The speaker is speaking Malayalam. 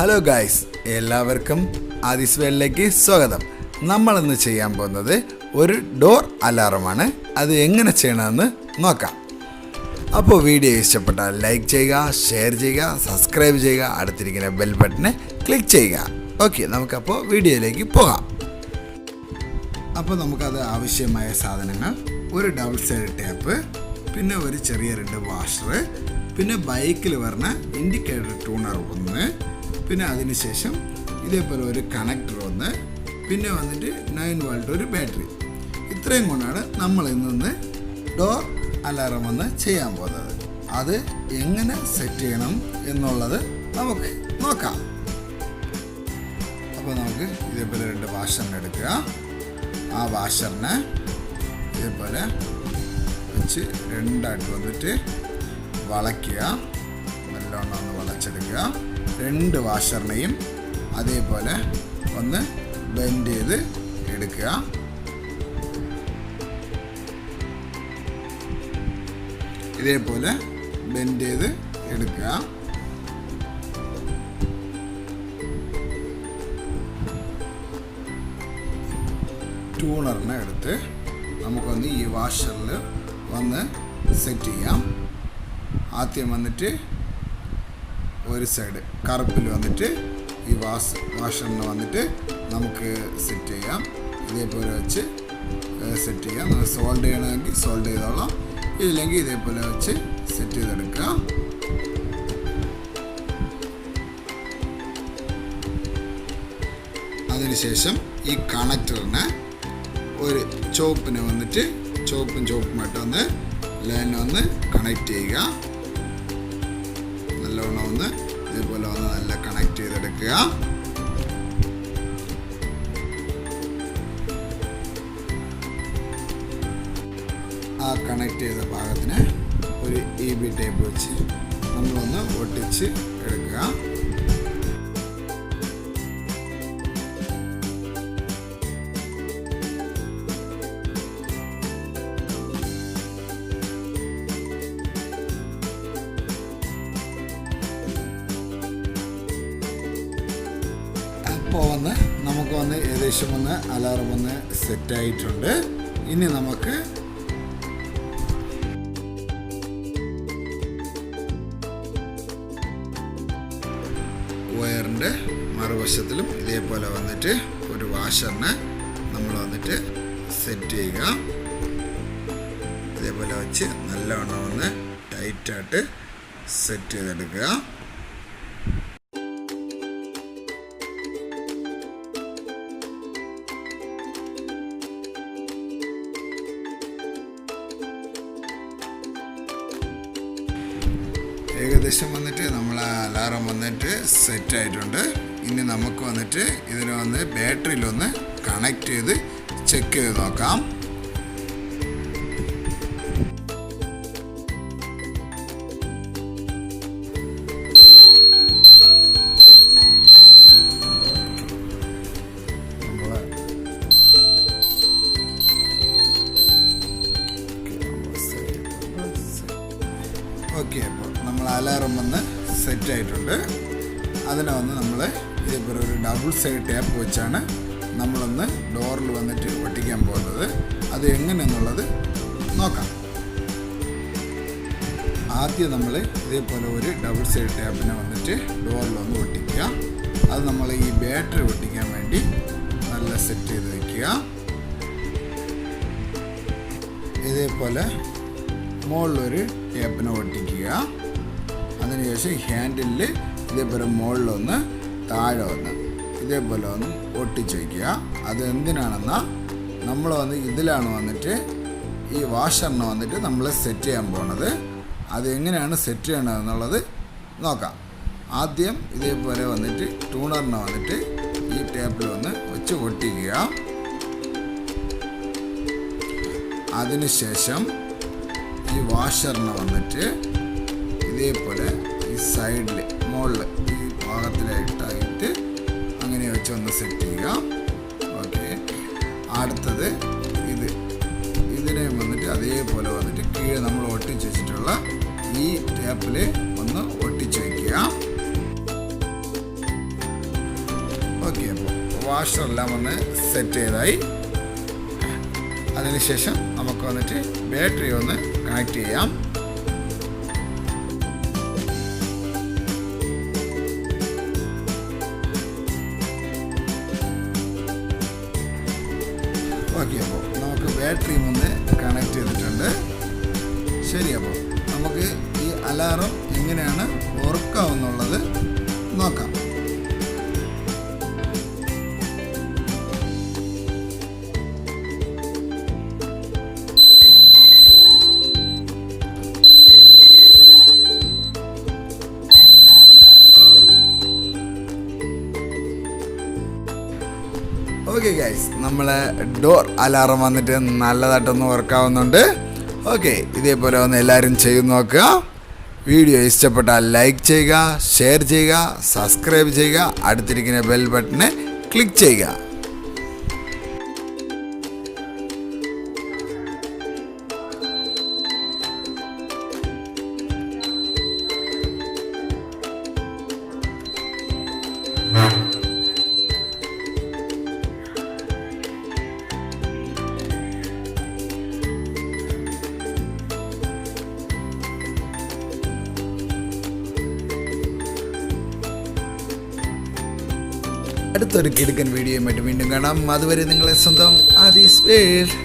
ഹലോ ഗായ്സ്, എല്ലാവർക്കും ആദിസ് വേൾഡിലേക്ക് സ്വാഗതം. നമ്മളിന്ന് ചെയ്യാൻ പോകുന്നത് ഒരു ഡോർ അലാറമാണ്. അത് എങ്ങനെ ചെയ്യണമെന്ന് നോക്കാം. അപ്പോൾ വീഡിയോ ഇഷ്ടപ്പെട്ടാൽ ലൈക്ക് ചെയ്യുക, ഷെയർ ചെയ്യുക, സബ്സ്ക്രൈബ് ചെയ്യുക, അടുത്തിരിക്കുന്ന ബെൽ ബട്ടനെ ക്ലിക്ക് ചെയ്യുക. ഓക്കെ, നമുക്കപ്പോൾ വീഡിയോയിലേക്ക് പോകാം. അപ്പോൾ നമുക്കത് ആവശ്യമായ സാധനങ്ങൾ: ഒരു ഡബിൾ സൈഡ് ടേപ്പ്, പിന്നെ ഒരു ചെറിയ 2 വാഷർ, പിന്നെ ബൈക്കിൽ വരുന്ന ഇൻഡിക്കേറ്റർ ട്യൂണർ 1, പിന്നെ അതിനുശേഷം ഇതേപോലെ ഒരു കണക്ടർ 1, പിന്നെ വന്നിട്ട് 9 വോൾട്ട് ഒരു ബാറ്ററി. ഇത്രയും കൊണ്ടാണ് നമ്മൾ ഇന്ന് ഡോർ അലാറം ചെയ്യാൻ പോകുന്നത്. അത് എങ്ങനെ സെറ്റ് ചെയ്യണം എന്നുള്ളത് നമുക്ക് നോക്കാം. അപ്പോൾ നമുക്ക് ഇതേപോലെ 2 വാഷറിനെ എടുക്കുക. ആ വാഷറിനെ ഇതേപോലെ വെച്ച് 2ആയിട്ട് വന്നിട്ട് വളയ്ക്കുക. നല്ലോണം ഒന്ന് വളച്ചെടുക്കുക. 2 വാഷറിനെയും അതേപോലെ ഒന്ന് ബെൻഡ് ചെയ്ത് എടുക്കുക. ഇതേപോലെ ബെൻഡ് ചെയ്ത് എടുക്കുക. ട്യൂണറിനെ എടുത്ത് നമുക്കൊന്ന് ഈ വാഷറിൽ വന്ന് സെറ്റ് ചെയ്യാം. ആദ്യം വന്നിട്ട് ഒരു സൈഡ് കറുപ്പിൽ വന്നിട്ട് ഈ വാഷറിന് വന്നിട്ട് നമുക്ക് സെറ്റ് ചെയ്യാം. ഇതേപോലെ വെച്ച് സെറ്റ് ചെയ്യാം. നമ്മൾ സോൾഡ് ചെയ്യണമെങ്കിൽ സോൾഡ് ചെയ്തോളാം, ഇല്ലെങ്കിൽ ഇതേപോലെ വെച്ച് സെറ്റ് ചെയ്തെടുക്കുക. അതിനുശേഷം ഈ കണക്ടറിന് ഒരു ചോപ്പിനെ വന്നിട്ട് ചോപ്പുമായിട്ട് ഒന്ന് ലൈനെ ഒന്ന് കണക്ട് ചെയ്യുക. നല്ലോണം ഒന്ന് ഇതേപോലെ ഒന്ന് നല്ല കണക്ട് ചെയ്തെടുക്കുക. ആ കണക്ട് ചെയ്ത ഭാഗത്തിന് ഒരു EB ടേപ്പ് വെച്ച് നമ്മളൊന്ന് ഒട്ടിച്ച് എടുക്കുക. അപ്പോൾ നമുക്ക് ഏകദേശം അലാറം സെറ്റായിട്ടുണ്ട്. ഇനി നമുക്ക് വയറിൻ്റെ മറുവശത്തിലും ഇതേപോലെ വന്നിട്ട് ഒരു വാഷറിനെ നമ്മൾ സെറ്റ് ചെയ്യുക. ഇതേപോലെ വെച്ച് നല്ലവണ്ണം ടൈറ്റായിട്ട് സെറ്റ് ചെയ്തെടുക്കുക. ഏകദേശം നമ്മൾ അലാറം സെറ്റ് ആയിട്ടുണ്ട്. ഇനി നമുക്ക് ഇതിനെ ബാറ്ററിയിൽ കണക്ട് ചെയ്ത് ചെക്ക് ചെയ്ത് നോക്കാം. ഓക്കെ, അപ്പോൾ നമ്മൾ അലാറം സെറ്റ് ആയിട്ടുണ്ട്. അതിനെ നമ്മൾ ഇതേപോലെ ഒരു ഡബിൾ സൈഡ് ടേപ്പ് വെച്ചാണ് ഡോറിൽ ഒട്ടിക്കാൻ പോകുന്നത്. അത് എങ്ങനെയെന്നുള്ളത് നോക്കാം. ആദ്യം നമ്മൾ ഇതേപോലെ ഒരു ഡബിൾ സൈഡ് ടേപ്പിനെ ഡോറിൽ ഒട്ടിക്കുക. അത് നമ്മൾ ഈ ബാറ്ററി ഒട്ടിക്കാൻ വേണ്ടി നല്ല സെറ്റ് ചെയ്ത് വയ്ക്കുക. ഇതേപോലെ മുകളിലൊരു ടേപ്പിനെ ഒട്ടിക്കുക. അതിനുശേഷം ഹാൻഡിലിൽ ഇതേപോലെ മുകളിലൊന്ന് താഴെ ഇതേപോലെ ഒട്ടിച്ച് വയ്ക്കുക. അത് എന്തിനാണെന്നാൽ നമ്മൾ ഇതിലാണ് ഈ വാഷറിനെ നമ്മൾ സെറ്റ് ചെയ്യാൻ പോണത്. അത് എങ്ങനെയാണ് സെറ്റ് ചെയ്യണമെന്നുള്ളത് നോക്കാം. ആദ്യം ഇതേപോലെ ട്യൂണറിനെ ഈ ടേപ്പിൽ വെച്ച് ഒട്ടിക്കുക. അതിനുശേഷം ഈ വാഷറിനെ ഇതേപോലെ ഈ സൈഡിൽ മുകളിൽ ഈ ഭാഗത്തിലായിട്ടായിട്ട് അങ്ങനെ വെച്ച് സെറ്റ് ചെയ്യുക. ഓക്കെ, അടുത്തത് ഇതിനെ അതേപോലെ കീഴെ നമ്മൾ ഒട്ടിച്ച് വെച്ചിട്ടുള്ള ഈ ടേപ്പിൽ ഒട്ടിച്ച് വയ്ക്കുക. ഓക്കെ, അപ്പോൾ വാഷറെല്ലാം ഒന്ന് സെറ്റ് ചെയ്തായി. അതിനുശേഷം നമുക്ക് വന്നിട്ട് ബാറ്ററി ഒന്ന് കണക്ട് ചെയ്യാം. ഓക്കെ, അപ്പോൾ നമുക്ക് ബാറ്ററി ഒന്ന് കണക്ട് ചെയ്തിട്ടുണ്ട്. ശരി, അപ്പോൾ നമുക്ക് ഈ അലാറം എങ്ങനെയാണ് വർക്കാവുന്നുള്ളത് നോക്കാം. ഓക്കെ ഗൈസ്, നമ്മളെ ഡോർ അലാറം വന്നിട്ട് നല്ലതായിട്ടൊന്ന് വർക്കാവുന്നുണ്ട്. ഓക്കെ, ഇതേപോലെ ഒന്ന് എല്ലാവരും ചെയ്ത് നോക്കുക. വീഡിയോ ഇഷ്ടപ്പെട്ടാൽ ലൈക്ക് ചെയ്യുക, ഷെയർ ചെയ്യുക, സബ്സ്ക്രൈബ് ചെയ്യുക, അടുത്തിരിക്കുന്ന ബെൽ ബട്ടനെ ക്ലിക്ക് ചെയ്യുക. അടുത്തൊരു കിടുക്കൻ വീഡിയോയുമായിട്ട് വീണ്ടും കാണാം. അതുവരെ നിങ്ങളെ സ്വന്തം ആദിസ് വേൾഡ്.